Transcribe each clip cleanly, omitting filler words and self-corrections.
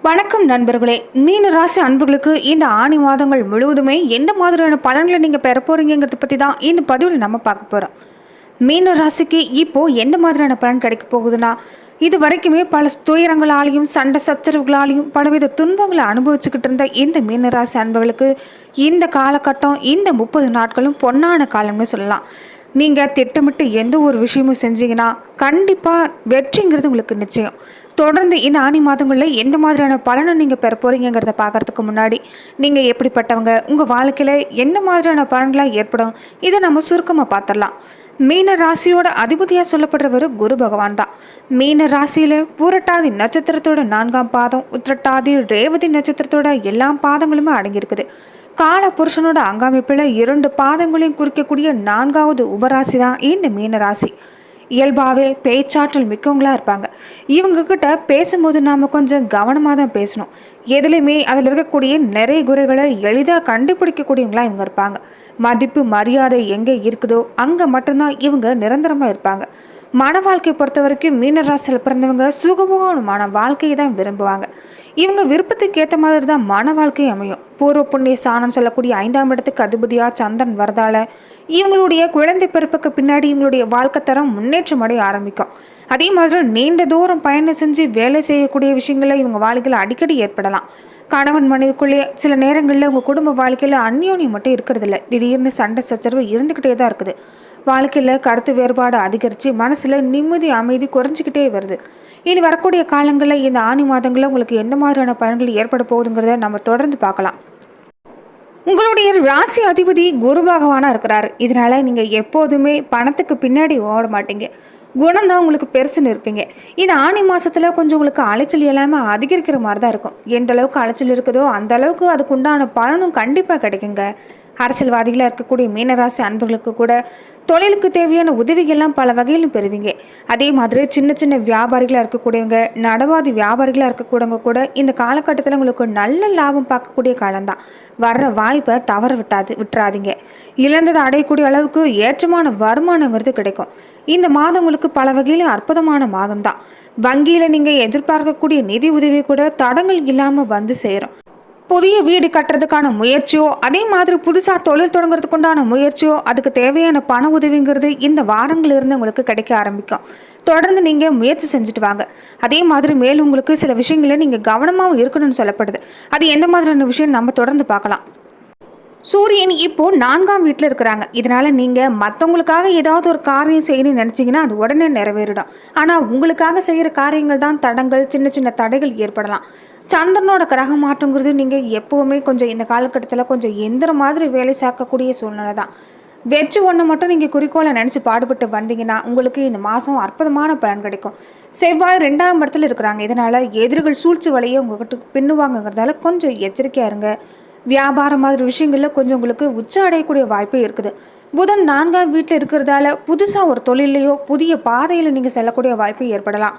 வணக்கம் நண்பர்களே. மீன ராசி அன்புகளுக்கு இந்த ஆணி மாதங்கள் முழுவதுமே எந்த மாதிரியான பலன்களை நீங்கள் பெற போறீங்கிறத பற்றி தான் இந்த பதிவில் நம்ம பார்க்க போகிறோம். மீன ராசிக்கு இப்போ எந்த மாதிரியான பலன் கிடைக்க போகுதுன்னா, இது வரைக்குமே பல துயரங்களாலையும் சண்டை சச்சரவுகளாலையும் பலவித துன்பங்களை அனுபவிச்சுக்கிட்டு இருந்த இந்த மீனராசி அன்பர்களுக்கு இந்த காலகட்டம், இந்த 30 நாட்களும் பொன்னான காலம்னு சொல்லலாம். நீங்கள் திட்டமிட்டு எந்த ஒரு விஷயமும் செஞ்சீங்கன்னா கண்டிப்பாக வெற்றிங்கிறது உங்களுக்கு நிச்சயம். தொடர்ந்து இந்த ஆணி மாதங்களில் எந்த மாதிரியான பலனை நீங்கள் பெற போகிறீங்கிறத பார்க்குறதுக்கு முன்னாடி, நீங்கள் எப்படிப்பட்டவங்க, உங்கள் வாழ்க்கையில் எந்த மாதிரியான பலன்களாக ஏற்படும், இதை நம்ம சுருக்கமாக பார்த்துடலாம். மீன ராசியோட அதிபதியாக சொல்லப்படுறவர் குரு பகவான் தான். மீன ராசியில் பூரட்டாதி நட்சத்திரத்தோட 4ஆம் பாதம், உத்திரட்டாதி ரேவதி நட்சத்திரத்தோட எல்லா பாதங்களுமே அடங்கியிருக்குது. கால புருஷனோட அங்கமைப்பில் 2 பாதங்களையும் குறிக்கக்கூடிய 4வது உபராசி தான் இந்த மீன ராசி. இயல்பாகவே பேச்சாற்றல் மிக்கவங்களாக இருப்பாங்க. இவங்கக்கிட்ட பேசும்போது நாம் கொஞ்சம் கவனமாக தான் பேசணும். எதுலேயுமே அதில் இருக்கக்கூடிய நிறைய குறைகளை எளிதாக கண்டுபிடிக்கக்கூடியவங்களாக இவங்க இருப்பாங்க. மதிப்பு மரியாதை எங்கே இருக்குதோ அங்கே மட்டும்தான் இவங்க நிரந்தரமாக இருப்பாங்க. மன வாழ்க்கையை பொறுத்த வரைக்கும் மீனராசியில் பிறந்தவங்க சுகமான வாழ்க்கையை தான் விரும்புவாங்க. இவங்க விருப்பத்துக்கு ஏற்ற மாதிரி தான் மன வாழ்க்கை அமையும். பூர்வ புண்ணிய சாணம் சொல்லக்கூடிய 5ஆம் இடத்துக்கு அதிபதியாக சந்திரன் வரதால இவங்களுடைய குழந்தை பிறப்புக்கு பின்னாடி இவங்களுடைய வாழ்க்கை தரம் முன்னேற்றம் அடைய ஆரம்பிக்கும். அதே மாதிரி நீண்ட தூரம் பயணம் செஞ்சு வேலை செய்யக்கூடிய விஷயங்களை இவங்க வாழ்க்கையில் அடிக்கடி ஏற்படலாம். கணவன் மனைவிக்குள்ளே சில நேரங்களில் உங்கள் குடும்ப வாழ்க்கையில் அந்யோன்யம் மட்டும் இருக்கிறதில்ல, திடீர்னு சண்டை சச்சரவு இருந்துக்கிட்டே தான் இருக்குது. வாழ்க்கையில் கருத்து வேறுபாடு அதிகரித்து மனசில் நிம்மதி அமைதி குறைஞ்சிக்கிட்டே வருது. இனி வரக்கூடிய காலங்களில் இந்த ஆணி மாதங்களில் உங்களுக்கு எந்த மாதிரியான பலன்கள் ஏற்பட போகுதுங்கிறத நம்ம தொடர்ந்து பார்க்கலாம். உங்களுடைய ராசி அதிபதி குரு பகவானாக இருக்கிறாரு. இதனால் நீங்கள் எப்போதுமே பணத்துக்கு பின்னாடி ஓட மாட்டீங்க. குணம் தான் உங்களுக்கு பெருசுன்னு இருப்பீங்க. இந்த ஆணி மாதத்தில் கொஞ்சம் உங்களுக்கு அலைச்சல் எல்லாமே அதிகரிக்கிற மாதிரி தான் இருக்கும். எந்த அளவுக்கு அலைச்சல் இருக்குதோ அந்த அளவுக்கு அதுக்கு உண்டான பலனும் கண்டிப்பாக கிடைக்குங்க. அரசியல்வாதிகளாக இருக்கக்கூடிய மீனராசி அன்பர்களுக்கு கூட தொழிலுக்கு தேவையான உதவிகள்லாம் பல வகையிலும் பெறுவீங்க. அதே மாதிரி சின்ன சின்ன வியாபாரிகளாக இருக்கக்கூடியவங்க, நடவாதி வியாபாரிகளாக இருக்கக்கூடியவங்க கூட இந்த காலகட்டத்தில் உங்களுக்கு நல்ல லாபம் பார்க்கக்கூடிய காலம்தான். வர்ற வாய்ப்பை தவற விட்டுறாதீங்க. இழந்ததை அடையக்கூடிய அளவுக்கு ஏற்றமான வருமானங்கிறது கிடைக்கும். இந்த மாதம் உங்களுக்கு பல வகையிலும் அற்புதமான மாதம் தான். வங்கியில் நீங்கள் எதிர்பார்க்கக்கூடிய நிதி உதவி கூட தடங்கள் இல்லாமல் வந்து சேரும். புதிய வீடு கட்டுறதுக்கான முயற்சியோ, அதே மாதிரி புதுசாக தொழில் தொடங்குறதுக்கு உண்டான முயற்சியோ, அதுக்கு தேவையான பண உதவிங்கிறது இந்த வாரங்களிலிருந்து உங்களுக்கு கிடைக்க ஆரம்பிக்கும். தொடர்ந்து நீங்கள் முயற்சி செஞ்சுட்டு வாங்க. அதே மாதிரி மேலும் உங்களுக்கு சில விஷயங்களை நீங்கள் கவனமாகவும் இருக்கணும்னு சொல்லப்படுது. அது எந்த மாதிரியான விஷயம் நம்ம தொடர்ந்து பார்க்கலாம். சூரியன் இப்போ 4ஆம் வீட்டில் இருக்கிறாங்க. இதனால நீங்கள் மற்றவங்களுக்காக ஏதாவது ஒரு காரியம் செய்யணும்னு நினச்சிங்கன்னா அது உடனே நிறைவேறிடும். ஆனால் உங்களுக்காக செய்கிற காரியங்கள் தான் தடங்கள், சின்ன சின்ன தடைகள் ஏற்படலாம். சந்திரனோட கிரக மாற்றங்கிறது நீங்கள் எப்போவுமே கொஞ்சம் இந்த காலகட்டத்தில் கொஞ்சம் எந்திர மாதிரி வேலை சேர்க்கக்கூடிய சூழ்நிலை தான். வெற்றி ஒன்று மட்டும் நீங்கள் குறிக்கோளை நினச்சி பாடுபட்டு வந்தீங்கன்னா உங்களுக்கு இந்த மாதம் அற்புதமான பலன் கிடைக்கும். செவ்வாய் 2ஆம் இடத்துல இருக்கிறாங்க. இதனால் எதிரிகள் சூழ்ச்சி வலையை உங்கள்கிட்ட பின்னுவாங்கங்கிறதால கொஞ்சம் எச்சரிக்கையாக இருங்க. வியாபாரம் மாதிரி விஷயங்களில் கொஞ்சம் உங்களுக்கு உச்ச அடையக்கூடிய வாய்ப்பே இருக்குது. புதன் 4ஆம் வீட்டில் இருக்கிறதால புதுசாக ஒரு தொழிலையோ புதிய பாதையில் நீங்கள் செல்லக்கூடிய வாய்ப்பு ஏற்படலாம்.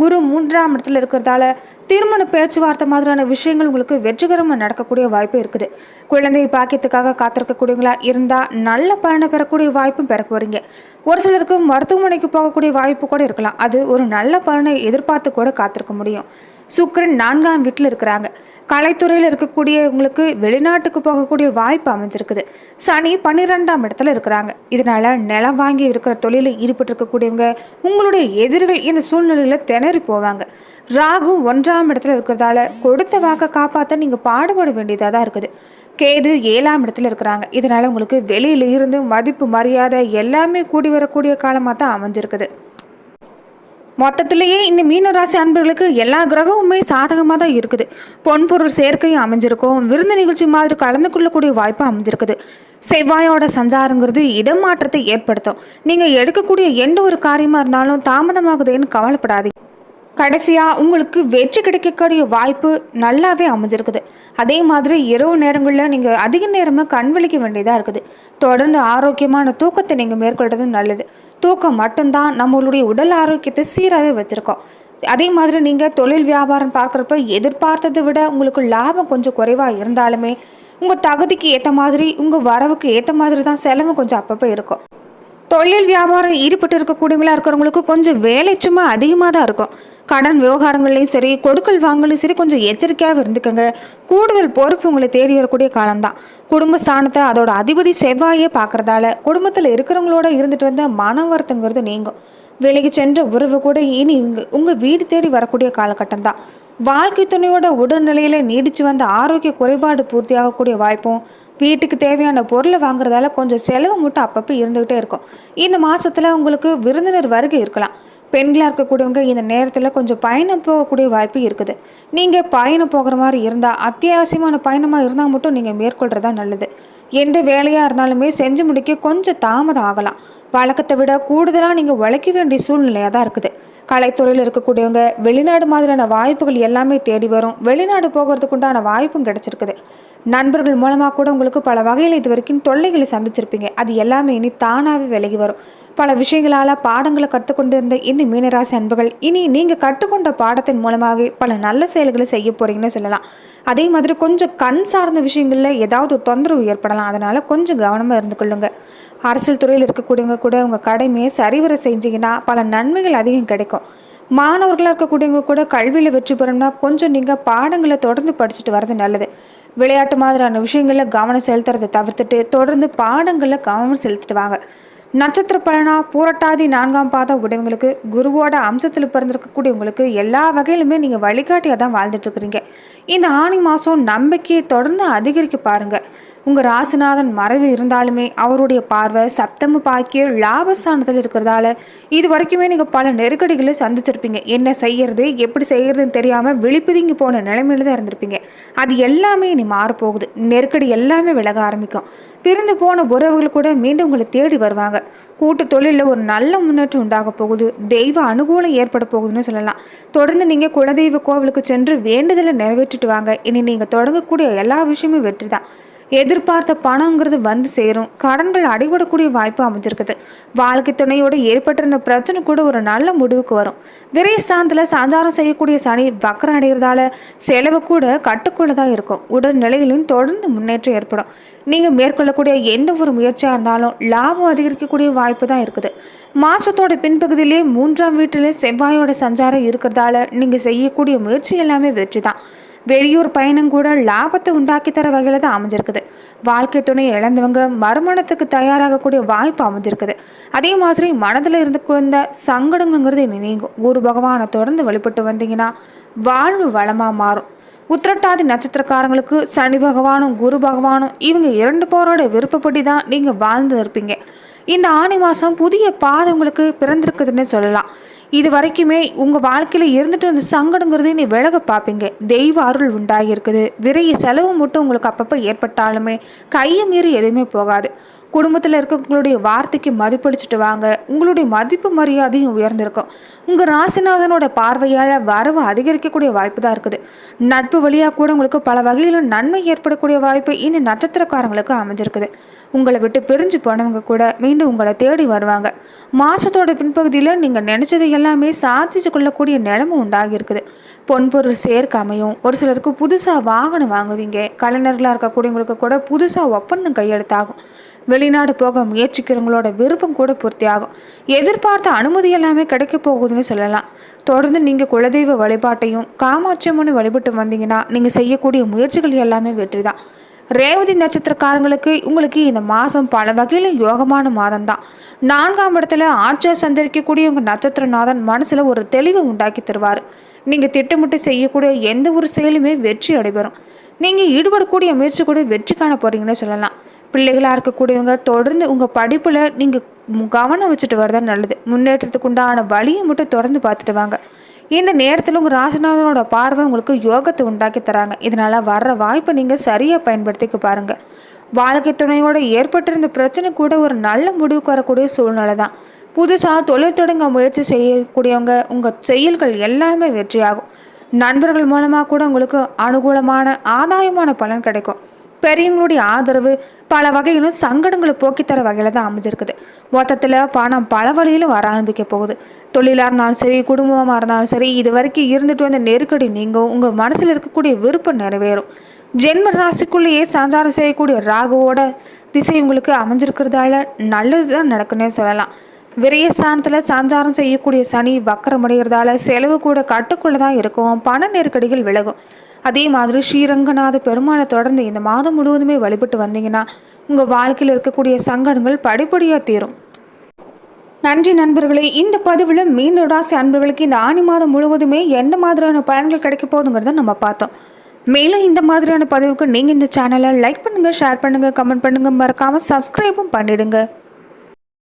குரு 3ஆம் இடத்துல இருக்கிறதால திருமண பேச்சுவார்த்தை மாதிரியான விஷயங்கள் உங்களுக்கு வெற்றிகரமாக நடக்கக்கூடிய வாய்ப்பு இருக்குது. குழந்தை பாக்கியத்துக்காக காத்திருக்கக்கூடியவங்களா இருந்தால் நல்ல பலனை பெறக்கூடிய வாய்ப்பும் பெற போகிறீங்க. ஒரு சிலருக்கு மருத்துவமனைக்கு போகக்கூடிய வாய்ப்பு கூட இருக்கலாம். அது ஒரு நல்ல பலனை எதிர்பார்த்து கூட காத்திருக்க முடியும். சுக்கிரன் 4ஆம் வீட்டில் இருக்கிறாங்க. கலைத்துறையில் இருக்கக்கூடிய உங்களுக்கு வெளிநாட்டுக்கு போகக்கூடிய வாய்ப்பு அமைஞ்சிருக்குது. சனி 12ஆம் இடத்துல இருக்கிறாங்க. இதனால நிலம் வாங்கி இருக்கிற தொழிலில் ஈடுபட்டு இருக்கக்கூடியவங்க உங்களுடைய எதிரிகள் இந்த சூழ்நிலையில் திணறி போவாங்க. ராகு 1ஆம் இடத்துல இருக்கிறதால கொடுத்த வாக்கை காப்பாற்ற நீங்கள் பாடுபட வேண்டியதாக தான் இருக்குது. கேது 7ஆம் இடத்துல இருக்கிறாங்க. இதனால உங்களுக்கு வெளியில இருந்து மதிப்பு மரியாதை எல்லாமே கூடி வரக்கூடிய காலமாக தான் அமைஞ்சிருக்குது. மொத்தத்திலேயே இந்த மீனராசி அன்பர்களுக்கு எல்லா கிரகமுமே சாதகமாக தான் இருக்குது. பொன்பொருள் சேர்க்கையும் அமைஞ்சிருக்கும். விருந்து நிகழ்ச்சி மாதிரி கலந்து கொள்ளக்கூடிய வாய்ப்பு அமைஞ்சிருக்குது. செவ்வாயோட சஞ்சாரங்கிறது இடமாற்றத்தை ஏற்படுத்தும். நீங்கள் எடுக்கக்கூடிய எந்த ஒரு காரியமாக இருந்தாலும் தாமதமாகுதுன்னு கவலைப்படாதீங்க. கடைசியாக உங்களுக்கு வெற்றி கிடைக்கக்கூடிய வாய்ப்பு நல்லாவே அமைஞ்சிருக்குது. அதே மாதிரி இரவு நேரங்களில் நீங்கள் அதிக நேரமாக கண் விழிக்க வேண்டியதாக இருக்குது. தொடர்ந்து ஆரோக்கியமான தூக்கத்தை நீங்கள் மேற்கொள்வது நல்லது. தூக்கம் மட்டும்தான் நம்மளுடைய உடல் ஆரோக்கியத்தை சீராகவே வச்சுருக்கோம். அதே மாதிரி நீங்கள் தொழில் வியாபாரம் பார்க்குறப்ப எதிர்பார்த்ததை விட உங்களுக்கு லாபம் கொஞ்சம் குறைவாக இருந்தாலுமே உங்கள் தகுதிக்கு ஏற்ற மாதிரி, உங்கள் வரவுக்கு ஏற்ற மாதிரி தான் செலவு கொஞ்சம் அப்பப்போ இருக்கும். தொழில் வியாபாரம் ஈடுபட்டு இருக்கக்கூடியவங்களா இருக்கிறவங்களுக்கு கொஞ்சம் வேலை சும்மா அதிகமாக தான் இருக்கும். கடன் விவகாரங்கள்லையும் சரி, கொடுக்கல் வாங்கலையும் சரி, கொஞ்சம் எச்சரிக்கையாக இருந்துக்கங்க. கூடுதல் பொறுப்பு உங்களை தேடி வரக்கூடிய காலம்தான். குடும்ப ஸ்தானத்தை அதோட அதிபதி செவ்வாயே பார்க்கறதால குடும்பத்தில் இருக்கிறவங்களோட இருந்துட்டு வந்த மன வருத்தங்கிறது நீங்கும். வேலைக்கு சென்ற உறவு கூட இனி உங்கள் வீடு தேடி வரக்கூடிய காலகட்டம் தான். வாழ்க்கை துணையோட உடல்நிலையில நீடிச்சு வந்த ஆரோக்கிய குறைபாடு பூர்த்தியாகக்கூடிய வாய்ப்பும், வீட்டுக்கு தேவையான பொருளை வாங்குறதால கொஞ்சம் செலவு மட்டும் அப்பப்போ இருந்துகிட்டே இருக்கும். இந்த மாசத்துல உங்களுக்கு விருந்தினர் வருகை இருக்கலாம். பெண்களாக இருக்கக்கூடியவங்க இந்த நேரத்தில் கொஞ்சம் பயணம் போகக்கூடிய வாய்ப்பு இருக்குது. நீங்கள் பயணம் போகிற மாதிரி இருந்தால், அத்தியாவசியமான பயணமாக இருந்தால் மட்டும் நீங்கள் மேற்கொள்கிறதா நல்லது. எந்த வேலையாக இருந்தாலுமே செஞ்சு முடிக்க கொஞ்சம் தாமதம் ஆகலாம். வழக்கத்தை விட கூடுதலாக நீங்கள் உழைக்க வேண்டிய சூழ்நிலையாக தான் இருக்குது. கலைத்துறையில் இருக்கக்கூடியவங்க வெளிநாடு மாதிரியான வாய்ப்புகள் எல்லாமே தேடி வரும். வெளிநாடு போகிறதுக்கு உண்டான வாய்ப்பும் கிடைச்சிருக்குது. நண்பர்கள் மூலமாக கூட உங்களுக்கு பல வகையில் இது வரைக்கும் தொல்லைகளை சந்திச்சிருப்பீங்க. அது எல்லாமே இனி தானாகவே விலகி வரும். பல விஷயங்களால் பாடங்களை கற்றுக்கொண்டு இருந்த இந்த மீனராசி அன்புகள் இனி நீங்கள் கற்றுக்கொண்ட பாடத்தின் மூலமாகவே பல நல்ல செயல்களை செய்ய போகிறீங்கன்னு சொல்லலாம். அதே மாதிரி கொஞ்சம் கண் சார்ந்த விஷயங்களில் ஏதாவது ஒரு தொந்தரவு ஏற்படலாம். அதனால் கொஞ்சம் கவனமாக இருந்து கொள்ளுங்க. அரசியல் துறையில் இருக்கக்கூடியவங்க கூட உங்கள் கடமையை சரிவர செஞ்சீங்கன்னா பல நன்மைகள் அதிகம் கிடைக்கும். மாணவர்களாக இருக்கக்கூடியவங்க கூட கல்வியில் வெற்றி பெறணும்னா கொஞ்சம் நீங்கள் பாடங்களை தொடர்ந்து படிச்சுட்டு வர்றது நல்லது. விளையாட்டு மாதிரியான விஷயங்களில் கவனம் செலுத்துறதை தவிர்த்துட்டு தொடர்ந்து பாடங்களில் கவனம் செலுத்திட்டு வாங்க. நட்சத்திர பலனா பூரட்டாதி 4ஆம் பாத உடையவங்களுக்கு குருவோட அம்சத்தில் பிறந்திருக்கக்கூடிய உங்களுக்கு எல்லா வகையிலுமே நீங்கள் வழிகாட்டியாக தான் வாழ்ந்துட்டுருக்குறீங்க. இந்த ஆணி மாதம் நம்பிக்கையை தொடர்ந்து அதிகரிக்க பாருங்கள். உங்கள் ராசிநாதன் மறைவு இருந்தாலுமே அவருடைய பார்வை சப்தம பாக்கிய லாபஸ்தானத்தில் இருக்கிறதால இது வரைக்குமே நீங்கள் பல நெருக்கடிகளை சந்திச்சிருப்பீங்க. என்ன செய்யறது எப்படி செய்யறதுன்னு தெரியாமல் விழிப்புதிங்கி போன நிலைமையில தான் இருந்திருப்பீங்க. அது எல்லாமே இனி மாறப்போகுது. நெருக்கடி எல்லாமே விலக ஆரம்பிக்கும். பிரிந்து போன உறவுகள் கூட மீண்டும் உங்களை தேடி வருவாங்க. கூட்டு தொழிலில் ஒரு நல்ல முன்னேற்றம் உண்டாக போகுது. தெய்வ அனுகூலம் ஏற்பட போகுதுன்னு சொல்லலாம். தொடர்ந்து நீங்கள் குலதெய்வ கோவிலுக்கு சென்று வேண்டுதலை நிறைவேற்றிட்டு வாங்க. இனி நீங்கள் தொடங்கக்கூடிய எல்லா விஷயமும் வெற்றி தான். எதிர்பார்த்த பணங்கிறது வந்து சேரும். கடன்கள் அடிபடக்கூடிய வாய்ப்பு அமைஞ்சிருக்குது. வாழ்க்கை துணையோடு ஏற்பட்டிருந்த பிரச்சனை கூட ஒரு நல்ல முடிவுக்கு வரும். விரை சாந்தில் சஞ்சாரம் செய்யக்கூடிய சனி வக்கரம் அடைகிறதால செலவு கூட கட்டுக்குள்ள தான் இருக்கும். உடல் நிலையிலும் தொடர்ந்து முன்னேற்றம் ஏற்படும். நீங்கள் மேற்கொள்ளக்கூடிய எந்த ஒரு முயற்சியாக இருந்தாலும் லாபம் அதிகரிக்கக்கூடிய வாய்ப்பு தான் இருக்குது. மாசத்தோட பின்பகுதியிலே 3ஆம் வீட்டிலே செவ்வாயோட சஞ்சாரம் இருக்கிறதால நீங்கள் செய்யக்கூடிய முயற்சி எல்லாமே வெற்றி தான். வெளியூர் பயணம் கூட லாபத்தை உண்டாக்கி தர வகையில் தான் அமைஞ்சிருக்குது. வாழ்க்கை துணையை இழந்தவங்க மறுமணத்துக்கு தயாராகக்கூடிய வாய்ப்பு அமைஞ்சிருக்குது. அதே மாதிரி மனதில் இருந்து குறைந்த சங்கடங்கிறது நீங்கும். குரு பகவானை தொடர்ந்து வழிபட்டு வந்தீங்கன்னா வாழ்வு வளமாக மாறும். உத்திரட்டாதி நட்சத்திரக்காரங்களுக்கு சனி பகவானும் குரு பகவானும் இவங்க 2 பேரோட விருப்பப்படி தான் நீங்கள் வாழ்ந்து இருப்பீங்க. இந்த ஆணி மாதம் புதிய பாதை உங்களுக்கு பிறந்திருக்குதுன்னு சொல்லலாம். இது வரைக்குமே உங்கள் வாழ்க்கையில் இருந்துட்டு அந்த சங்கடங்கிறது நீ விலக பார்ப்பீங்க. தெய்வ அருள் உண்டாகி இருக்குது. விரைய செலவு மட்டும் உங்களுக்கு அப்பப்போ ஏற்பட்டாலுமே கையை மீறி எதுவுமே போகாது. குடும்பத்தில் இருக்கவங்களுடைய வார்த்தைக்கு மதிப்பளிச்சுட்டு வாங்க. உங்களுடைய மதிப்பு மரியாதையும் உயர்ந்திருக்கும். உங்கள் ராசிநாதனோட பார்வையால் வரவு அதிகரிக்கக்கூடிய வாய்ப்பு தான் இருக்குது. நட்பு வழியாக கூட உங்களுக்கு பல வகையிலும் நன்மை ஏற்படக்கூடிய வாய்ப்பு இந்த நட்சத்திரக்காரங்களுக்கு அமைஞ்சிருக்குது. உங்களை விட்டு பிரிஞ்சு போனவங்க கூட மீண்டும் உங்களை தேடி வருவாங்க. மாதத்தோட பின்பகுதியில் நீங்கள் நினச்சது எல்லாமே சாதிச்சு கொள்ளக்கூடிய நிலைமை உண்டாகி இருக்குது. பொன்பொருள் சேர்க்க அமையும். ஒரு சிலருக்கு புதுசாக வாகனம் வாங்குவீங்க. கலைஞர்களாக இருக்கக்கூடியவங்களுக்கு கூட புதுசாக ஒப்பந்தம் கையெழுத்தாகும். வெளிநாடு போக முயற்சிக்கிறவங்களோட விருப்பம் கூட பூர்த்தி ஆகும். எதிர்பார்த்த அனுமதி எல்லாமே கிடைக்க போகுதுன்னு சொல்லலாம். தொடர்ந்து நீங்கள் குலதெய்வ வழிபாட்டையும் காமாட்சி அம்மனை வழிபட்டு வந்தீங்கன்னா நீங்கள் செய்யக்கூடிய முயற்சிகள் எல்லாமே வெற்றி தான். ரேவதி நட்சத்திரக்காரங்களுக்கு உங்களுக்கு இந்த மாதம் பல வகையில் யோகமான மாதம் தான். 4ஆம் இடத்துல ஆட்சியாக சஞ்சரிக்கக்கூடிய உங்கள் நட்சத்திரநாதன் மனசில் ஒரு தெளிவை உண்டாக்கி தருவார். நீங்கள் திட்டமிட்டு செய்யக்கூடிய எந்த ஒரு செயலுமே வெற்றி அடைபெறும். நீங்கள் ஈடுபடக்கூடிய முயற்சி கூட வெற்றி காண போகிறீங்கன்னு சொல்லலாம். பிள்ளைகளாக இருக்கக்கூடியவங்க தொடர்ந்து உங்கள் படிப்பில் நீங்கள் கவனம் வச்சுட்டு வரதான் நல்லது. முன்னேற்றத்துக்கு உண்டான வழியை மட்டும் தொடர்ந்து பார்த்துட்டு வாங்க. இந்த நேரத்தில் உங்கள் ராசிநாதனோட பார்வை உங்களுக்கு யோகத்தை உண்டாக்கி தராங்க. இதனால் வர்ற வாய்ப்பை நீங்கள் சரியாக பயன்படுத்திக்க பாருங்கள். வாழ்க்கை துணையோடு ஏற்பட்டிருந்த பிரச்சனை கூட ஒரு நல்ல முடிவுக்கு வரக்கூடிய சூழ்நிலை தான். புதுசாக தொழில் தொடங்க முயற்சி செய்யக்கூடியவங்க உங்கள் செயல்கள் எல்லாமே வெற்றியாகும். நண்பர்கள் மூலமாக கூட உங்களுக்கு அனுகூலமான ஆதாயமான பலன் கிடைக்கும். பெரியவங்களுடைய ஆதரவு பல வகையிலும் சங்கடங்களை போக்கித்தர வகையில் தான் அமைஞ்சிருக்குது. மொத்தத்தில் பணம் பல வழியிலும் வர ஆரம்பிக்க போகுது. தொழிலாக இருந்தாலும் சரி, குடும்பமாக இருந்தாலும் சரி, இது வரைக்கும் இருந்துட்டு வந்த நெருக்கடி நீங்கும். உங்கள் மனசில் இருக்கக்கூடிய விருப்பம் நிறைவேறும். ஜென்ம ராசிக்குள்ளேயே சஞ்சாரம் செய்யக்கூடிய ராகுவோட திசை உங்களுக்கு அமைஞ்சிருக்கிறதால நல்லது தான் நடக்குன்னே சொல்லலாம். விரைய ஸ்தானத்தில் சஞ்சாரம் செய்யக்கூடிய சனி வக்கரமடைகிறதால செலவு கூட கட்டுக்குள்ளே தான் இருக்கும், பண நெருக்கடிகள் விலகும். அதே மாதிரி ஸ்ரீரங்கநாத பெருமாளை தொடர்ந்து இந்த மாதம் முழுவதுமே வழிபட்டு வந்தீங்கன்னா உங்கள் வாழ்க்கையில் இருக்கக்கூடிய சங்கடங்கள் படிப்படியாக தீரும். நன்றி நண்பர்களே. இந்த பதிவில் மீன ராசி அன்பர்களுக்கு இந்த ஆணி மாதம் முழுவதுமே எந்த மாதிரியான பலன்கள் கிடைக்க போகுதுங்கிறத நம்ம பார்த்தோம். மேலும் இந்த மாதிரியான பதிவுக்கு நீங்கள் இந்த சேனலை லைக் பண்ணுங்கள், ஷேர் பண்ணுங்கள், கமெண்ட் பண்ணுங்கள், மறக்காமல் சப்ஸ்கிரைபும் பண்ணிடுங்க.